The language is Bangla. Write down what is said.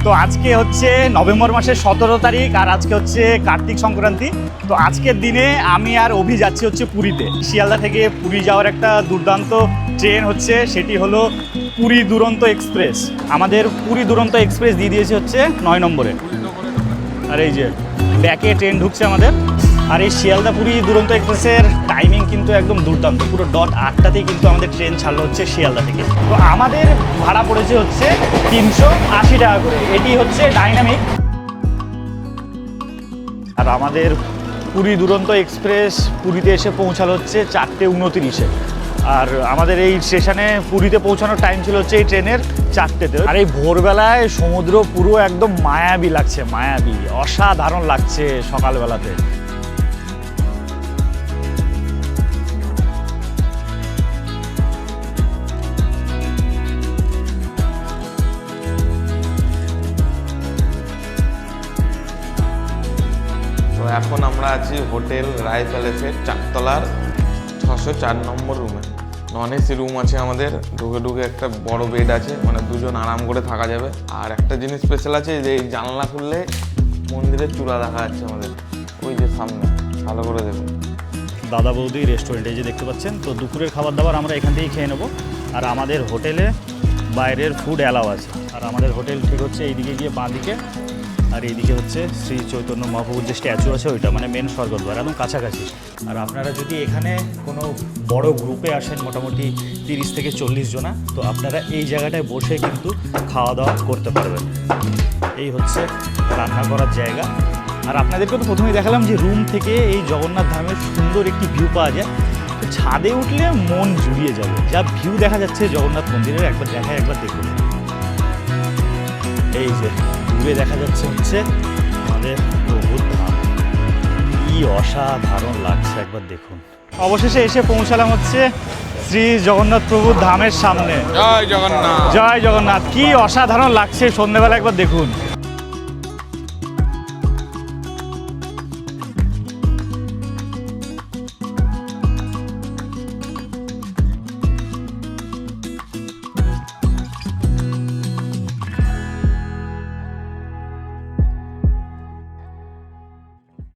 তো আজকে হচ্ছে নভেম্বর মাসের 17 তারিখ আর আজকে হচ্ছে কার্তিক সংক্রান্তি। তো আজকের দিনে আমি আর অভি যাচ্ছি হচ্ছে পুরীতে। শিয়ালদা থেকে পুরী যাওয়ার একটা দুর্দান্ত ট্রেন হচ্ছে, সেটি হলো পুরী দুরন্ত এক্সপ্রেস। আমাদের পুরী দুরন্ত এক্সপ্রেস দিয়ে দিয়েছে হচ্ছে 9 নম্বরে। আর এই যে ব্যাকে ট্রেন ঢুকছে আমাদের। আর এই শিয়ালদা পুরী দুরন্ত এক্সপ্রেসের টাইমিং কিন্তু একদম দুর্দান্ত, পুরো 8টাতেই কিন্তু আমাদের ট্রেন ছাড়লো হচ্ছে শিয়ালদা থেকে। তো আমাদের ভাড়া পড়েছে হচ্ছে 380 টাকা করে, এটি হচ্ছে ডাইনামিক। আর আমাদের পুরী দুরন্ত এক্সপ্রেস পুরীতে এসে পৌঁছালো হচ্ছে 4:29-এ। আর আমাদের এই স্টেশনে পুরীতে পৌঁছানোর টাইম ছিল হচ্ছে এই ট্রেনের 4টেতে। আর এই ভোরবেলায় সমুদ্র পুরো একদম মায়াবী লাগছে, মায়াবী অসাধারণ লাগছে সকালবেলাতে। এখন আমরা আছি হোটেল রায় প্যালেসের 4তলার 604 নম্বর রুমে। নন এসি রুম আছে আমাদের, ঢুকে ঢুকে একটা বড় বেড আছে, মানে দুজন আরাম করে থাকা যাবে। আর একটা জিনিস স্পেশাল আছে, যে এই জানলা খুললে মন্দিরের চূড়া দেখা যাচ্ছে আমাদের, ওই যে সামনে, ভালো করে দেখুন। দাদা বৌদি রেস্টুরেন্টে যে দেখতে পাচ্ছেন, তো দুপুরের খাবার দাবার আমরা এখান থেকেই খেয়ে নেবো। আর আমাদের হোটেলে বাইরের ফুড অ্যালাউ আছে। আর আমাদের হোটেল ঠিক হচ্ছে এইদিকে গিয়ে বাঁ দিকে, আর এইদিকে হচ্ছে শ্রী চৈতন্য মহাপ্রভুর যে স্ট্যাচু আছে ওইটা, মানে মেন স্বর্গদ্বার একদম কাছাকাছি। আর আপনারা যদি এখানে কোনো বড় গ্রুপে আসেন, মোটামুটি 30 থেকে 40 জনা, তো আপনারা এই জায়গাটায় বসে কিন্তু খাওয়া দাওয়া করতে পারবেন। এই হচ্ছে রান্না করার জায়গা। আর আপনাদেরকে তো প্রথমেই দেখালাম যে রুম থেকে এই জগন্নাথ ধামের সুন্দর একটি ভিউ পাওয়া যায়। তো ছাদে উঠলে মন জুড়িয়ে যাবে, যা ভিউ দেখা যাচ্ছে জগন্নাথ মন্দিরের, একবার দেখায়, একবার দেখুন। এই যে দূরে দেখা যাচ্ছে হচ্ছে আমাদের প্রভুর ধাম, কি অসাধারণ লাগছে একবার দেখুন। অবশেষে এসে পৌঁছালাম হচ্ছে শ্রী জগন্নাথ প্রভুর ধামের সামনে। জয় জগন্নাথ, জয় জগন্নাথ। কি অসাধারণ লাগছে সন্ধ্যেবেলা, একবার দেখুন।